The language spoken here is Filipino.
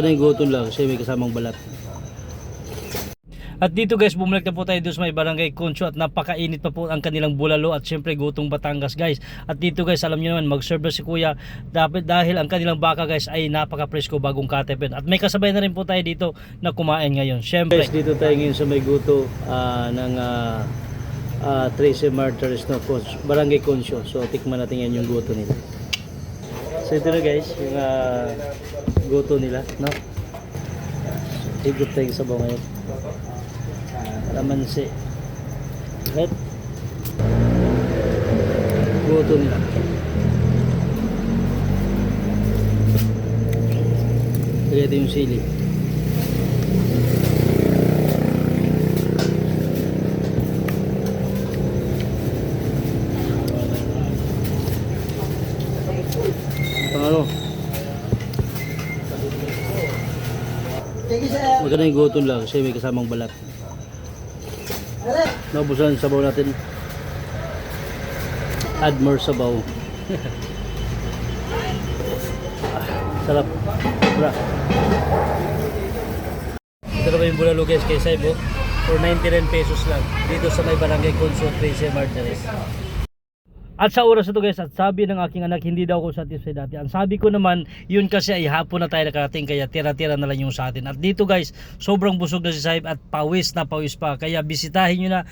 Ano yung gutom lang, siya may kasamang balat. At dito guys, bumalik na po tayo doon sa may Barangay Concho at napakainit pa po ang kanilang bulalo at syempre gutong Batangas guys. At dito guys, alam niyo naman, mag-serve si Kuya dapat dahil ang kanilang baka guys ay napaka-presko, bagong katepin. At may kasabay na rin po tayo dito na kumain ngayon. Syempre Guys, dito tayo ngayon sa may guto ng Tracy Martires no, Barangay Concho. So tikman natin yan yung guto nila. So ito na guys, yung guto nila, no? Higop tayo sa sabaw ngayon. Kalamansi. Right? Guto nila. Ito yung sili. Pangano? Maganda yung gutom lang kasi may kasamang balat. Naubusan yung sabaw natin. Add more sabaw. Sarap. Bra. Ito na ba yung bulalo guys kay Saibo? For 99 pesos lang. Dito sa may Barangay Conso, Tracy Martires. At sa oras ito guys, at sabi ng aking anak, hindi daw ako satisfied dati. Ang sabi ko naman, yun kasi ay hapon na tayo nakarating, kaya tira-tira na lang yung sa atin. At dito guys, sobrang busog na si Saib at pawis na pawis pa. Kaya bisitahin nyo na